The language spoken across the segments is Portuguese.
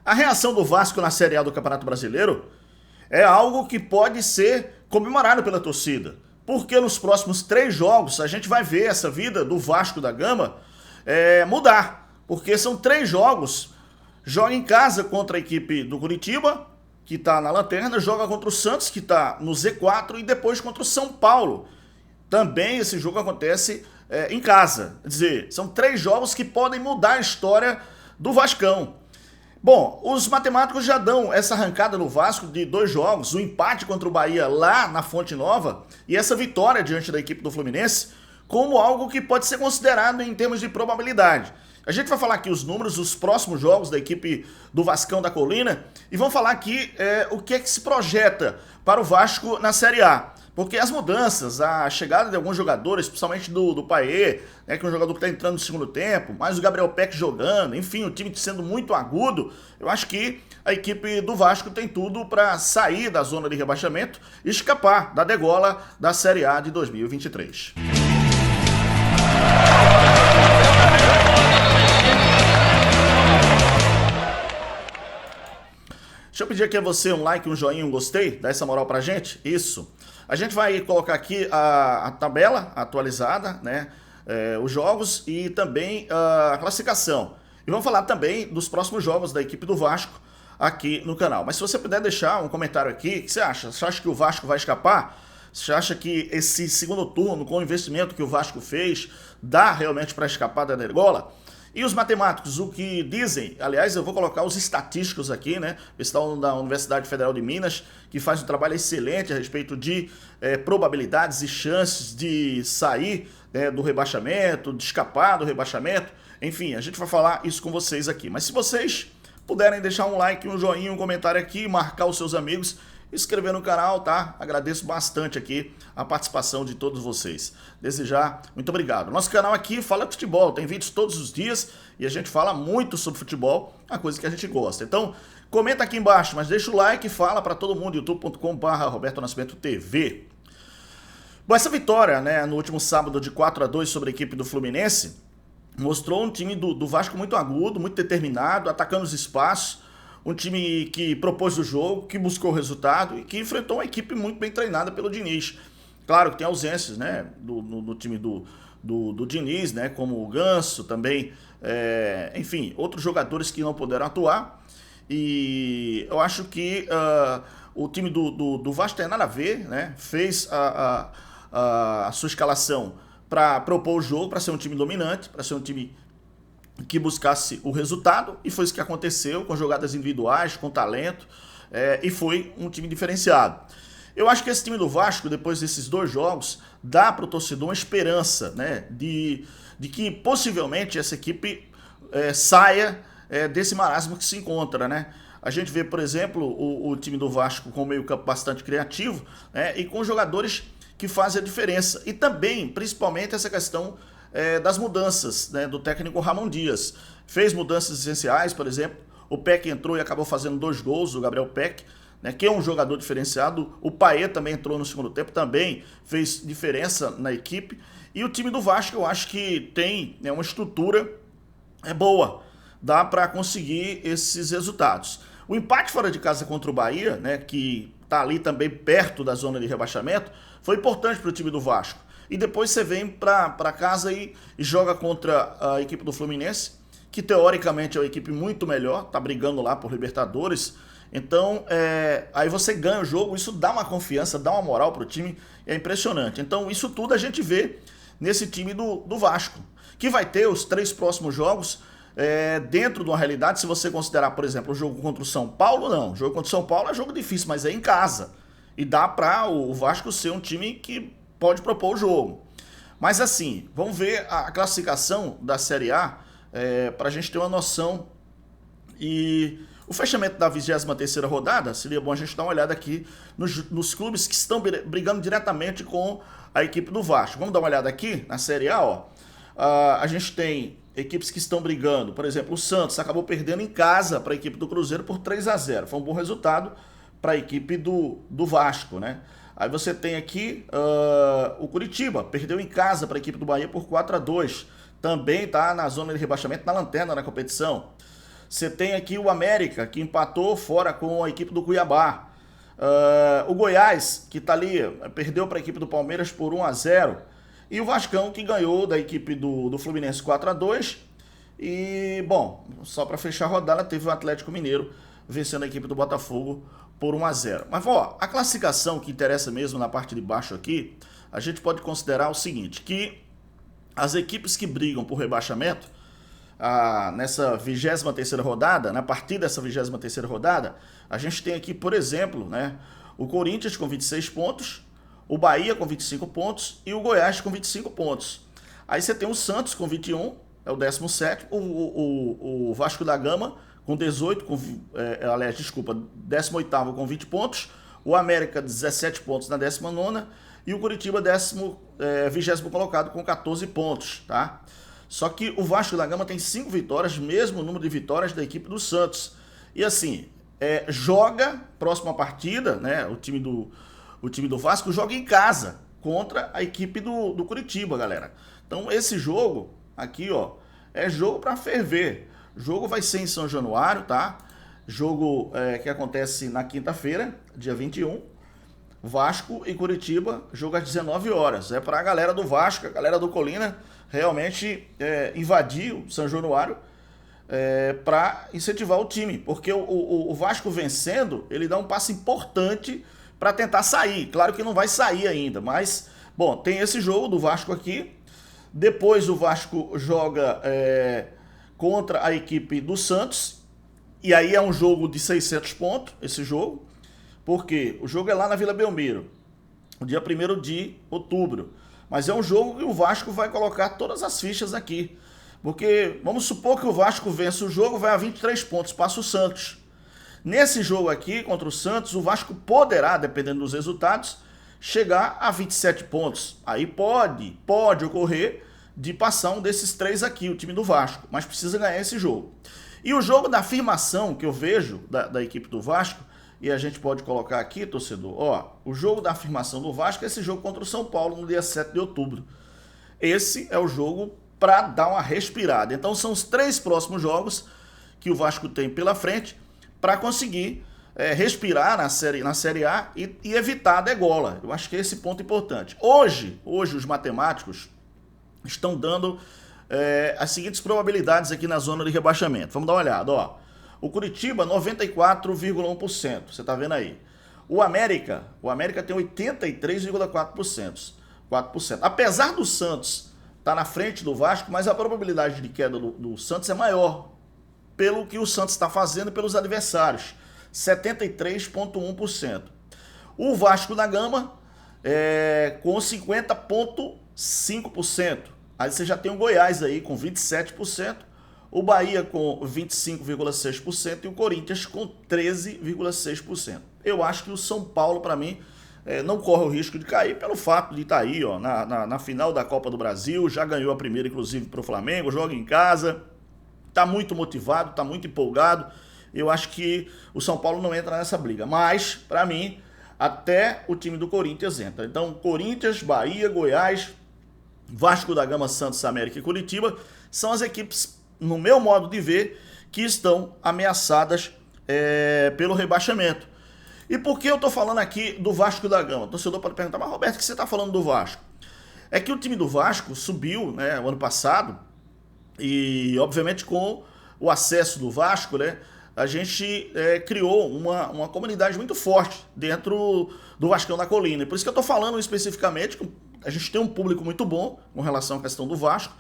A reação do Vasco na Série A do Campeonato Brasileiro é algo que pode ser comemorado pela torcida, porque nos próximos 3 jogos a gente vai ver essa vida do Vasco da Gama mudar, porque são 3 jogos. Joga em casa contra a equipe do Curitiba, que está na lanterna, joga contra o Santos, que está no Z4, e depois contra o São Paulo. Também esse jogo acontece em casa. Quer dizer, são 3 jogos que podem mudar a história do Vascão. Bom, os matemáticos já dão essa arrancada no Vasco de 2 jogos, o empate contra o Bahia lá na Fonte Nova e essa vitória diante da equipe do Fluminense, como algo que pode ser considerado em termos de probabilidade. A gente vai falar aqui os números dos próximos jogos da equipe do Vascão da Colina e vamos falar aqui o que é que se projeta para o Vasco na Série A. Porque as mudanças, a chegada de alguns jogadores, principalmente do Paê, né, que é um jogador que está entrando no segundo tempo, mais o Gabriel Peck jogando, enfim, o time sendo muito agudo, eu acho que a equipe do Vasco tem tudo para sair da zona de rebaixamento e escapar da degola da Série A de 2023. Deixa eu pedir aqui a você um like, um joinha, um gostei, dá essa moral pra gente, isso. A gente vai colocar aqui a tabela atualizada, né, os jogos e também a classificação. E vamos falar também dos próximos jogos da equipe do Vasco aqui no canal. Mas se você puder deixar um comentário aqui, o que você acha? Você acha que o Vasco vai escapar? Você acha que esse segundo turno, com o investimento que o Vasco fez, dá realmente para escapar da degola? E os matemáticos, o que dizem, aliás, eu vou colocar os estatísticos aqui, né? O pessoal da Universidade Federal de Minas, que faz um trabalho excelente a respeito de probabilidades e chances de sair do rebaixamento, de escapar do rebaixamento. Enfim, a gente vai falar isso com vocês aqui. Mas se vocês puderem deixar um like, um joinha, um comentário aqui, marcar os seus amigos, inscrever no canal, tá? Agradeço bastante aqui a participação de todos vocês. Desde já, muito obrigado. Nosso canal aqui fala de futebol, tem vídeos todos os dias e a gente fala muito sobre futebol, a coisa que a gente gosta. Então, comenta aqui embaixo, mas deixa o like e fala para todo mundo, youtube.com/RobertoNascimento.tv. Bom, essa vitória, né, no último sábado de 4-2 sobre a equipe do Fluminense, mostrou um time do Vasco muito agudo, muito determinado, atacando os espaços, um time que propôs o jogo, que buscou o resultado e que enfrentou uma equipe muito bem treinada pelo Diniz. Claro que tem ausências, né, no time do Diniz, né, como o Ganso também, enfim, outros jogadores que não puderam atuar. E eu acho que o time do Vasco tem nada a ver, né, fez a sua escalação para propor o jogo, para ser um time dominante, para ser um time que buscasse o resultado, e foi isso que aconteceu, com jogadas individuais, com talento, e foi um time diferenciado. Eu acho que esse time do Vasco, depois desses 2 jogos, dá para o torcedor uma esperança, né, de que possivelmente essa equipe saia desse marasmo que se encontra, né? A gente vê, por exemplo, o time do Vasco com um meio-campo bastante criativo, né, e com jogadores que fazem a diferença. E também, principalmente, essa questão das mudanças, né, do técnico Ramon Dias. Fez mudanças essenciais, por exemplo, o Peck entrou e acabou fazendo 2 gols, o Gabriel Peck, né, que é um jogador diferenciado. O Paê também entrou no segundo tempo, também fez diferença na equipe. E o time do Vasco, eu acho que tem uma estrutura boa, dá para conseguir esses resultados. O empate fora de casa contra o Bahia, né, que está ali também perto da zona de rebaixamento, foi importante para o time do Vasco. E depois você vem para casa e joga contra a equipe do Fluminense, que teoricamente é uma equipe muito melhor, tá brigando lá por Libertadores. Então, aí você ganha o jogo, isso dá uma confiança, dá uma moral pro time, é impressionante. Então, isso tudo a gente vê nesse time do Vasco, que vai ter os 3 próximos jogos dentro de uma realidade. Se você considerar, por exemplo, o jogo contra o São Paulo, não. O jogo contra o São Paulo é jogo difícil, mas é em casa. E dá para o Vasco ser um time que pode propor o jogo. Mas assim, vamos ver a classificação da Série A para a gente ter uma noção. E o fechamento da 23ª rodada, seria bom a gente dar uma olhada aqui nos clubes que estão brigando diretamente com a equipe do Vasco. Vamos dar uma olhada aqui na Série A, ó. A gente tem equipes que estão brigando, por exemplo, o Santos acabou perdendo em casa para a equipe do Cruzeiro por 3-0. Foi um bom resultado para a equipe do Vasco, né? Aí você tem aqui o Curitiba, perdeu em casa para a equipe do Bahia por 4-2. Também está na zona de rebaixamento, na lanterna da competição. Você tem aqui o América, que empatou fora com a equipe do Cuiabá. O Goiás, que tá ali, perdeu para a equipe do Palmeiras por 1-0. E o Vascão, que ganhó da equipe do Fluminense 4-2. E, bom, só para fechar a rodada, teve o Atlético Mineiro vencendo a equipe do Botafogo por 1-0. Mas, ó, a classificação que interessa mesmo na parte de baixo aqui, a gente pode considerar o seguinte, que as equipes que brigam por rebaixamento, nessa 23ª rodada, a partir dessa 23ª rodada, a gente tem aqui, por exemplo, né, o Corinthians com 26 pontos, o Bahia com 25 pontos e o Goiás com 25 pontos. Aí você tem o Santos com 21, é o 17º, o Vasco da Gama com 18, 18º com 20 pontos, o América 17 pontos na 19ª e o Curitiba 20º colocado com 14 pontos, tá? Só que o Vasco da Gama tem 5 vitórias, mesmo número de vitórias da equipe do Santos. E assim, joga, próxima partida, né, o time do Vasco joga em casa contra a equipe do Curitiba, galera. Então esse jogo aqui, ó, é jogo para ferver. O jogo vai ser em São Januário, tá? Jogo que acontece na quinta-feira, dia 21. Vasco e Curitiba, jogo às 19 horas. É para a galera do Vasco, a galera do Colina, realmente invadir o São Januário para incentivar o time. Porque o Vasco vencendo, ele dá um passo importante para tentar sair. Claro que não vai sair ainda, mas, bom, tem esse jogo do Vasco aqui. Depois o Vasco joga contra a equipe do Santos. E aí é um jogo de 600 pontos, esse jogo. Porque o jogo é lá na Vila Belmiro, no dia 1º de outubro. Mas é um jogo que o Vasco vai colocar todas as fichas aqui. Porque vamos supor que o Vasco vença o jogo, vai a 23 pontos, passa o Santos. Nesse jogo aqui, contra o Santos, o Vasco poderá, dependendo dos resultados, chegar a 27 pontos. Aí pode ocorrer de passar um desses 3 aqui, o time do Vasco. Mas precisa ganhar esse jogo. E o jogo da afirmação que eu vejo da equipe do Vasco, e a gente pode colocar aqui, torcedor, ó, o jogo da afirmação do Vasco é esse jogo contra o São Paulo no dia 7 de outubro. Esse é o jogo para dar uma respirada. Então são os 3 próximos jogos que o Vasco tem pela frente para conseguir respirar na série A e evitar a degola. Eu acho que é esse ponto importante. Hoje os matemáticos estão dando as seguintes probabilidades aqui na zona de rebaixamento. Vamos dar uma olhada, ó. O Curitiba, 94,1%. Você está vendo aí. O América tem 83,4%. 4%. Apesar do Santos estar na frente do Vasco, mas a probabilidade de queda do Santos é maior. Pelo que o Santos está fazendo pelos adversários. 73,1%. O Vasco da Gama com 50,5%. Aí você já tem o Goiás aí com 27%. O Bahia com 25,6% e o Corinthians com 13,6%. Eu acho que o São Paulo, para mim, não corre o risco de cair pelo fato de estar aí, ó, na final da Copa do Brasil, já ganhou a primeira, inclusive, para o Flamengo, joga em casa, está muito motivado, está muito empolgado. Eu acho que o São Paulo não entra nessa briga, mas, para mim, até o time do Corinthians entra. Então, Corinthians, Bahia, Goiás, Vasco da Gama, Santos, América e Curitiba são as equipes, no meu modo de ver, que estão ameaçadas pelo rebaixamento. E por que eu estou falando aqui do Vasco da Gama? O torcedor pode perguntar, mas Roberto, o que você está falando do Vasco? É que o time do Vasco subiu, né, o ano passado, e obviamente com o acesso do Vasco, né, a gente criou uma comunidade muito forte dentro do Vascão da Colina. E por isso que eu estou falando especificamente, a gente tem um público muito bom com relação à questão do Vasco.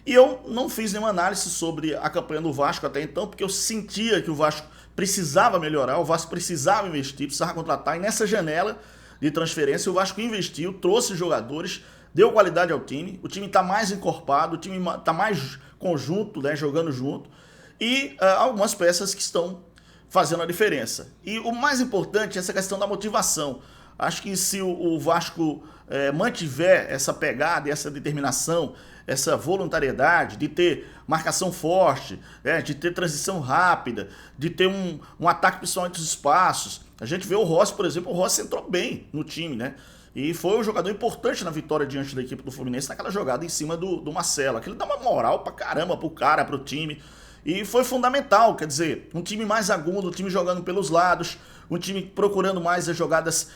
E eu não fiz nenhuma análise sobre a campanha do Vasco até então, porque eu sentia que o Vasco precisava melhorar, o Vasco precisava investir, precisava contratar. E nessa janela de transferência, o Vasco investiu, trouxe jogadores, deu qualidade ao time. O time está mais encorpado, o time está mais conjunto, né, jogando junto. E algumas peças que estão fazendo a diferença. E o mais importante é essa questão da motivação. Acho que se o Vasco mantiver essa pegada e essa determinação, essa voluntariedade de ter marcação forte, de ter transição rápida, de ter um ataque principalmente dos espaços. A gente vê o Rossi, por exemplo, o Rossi entrou bem no time, né? E foi um jogador importante na vitória diante da equipe do Fluminense naquela jogada em cima do Marcelo. Aquilo dá uma moral pra caramba pro cara, pro time. E foi fundamental, quer dizer, um time mais agudo, um time jogando pelos lados, um time procurando mais as jogadas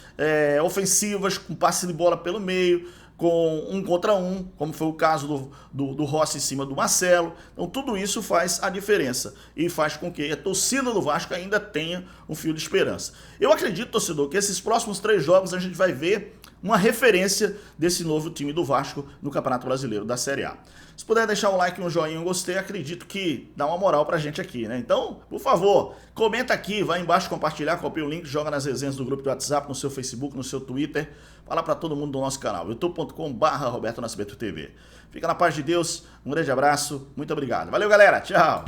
ofensivas, com passe de bola pelo meio, com 1 contra 1, como foi o caso do Rossi em cima do Marcelo. Então tudo isso faz a diferença e faz com que a torcida do Vasco ainda tenha um fio de esperança. Eu acredito, torcedor, que esses próximos 3 jogos a gente vai ver uma referência desse novo time do Vasco no Campeonato Brasileiro da Série A. Se puder deixar um like, um joinha, um gostei, acredito que dá uma moral pra gente aqui, né? Então, por favor, comenta aqui, vai embaixo compartilhar, copia o link, joga nas resenhas do grupo do WhatsApp, no seu Facebook, no seu Twitter, fala pra todo mundo do nosso canal, youtube.com/RobertoNascimento TV. Fica na paz de Deus, um grande abraço, muito obrigado. Valeu, galera, tchau!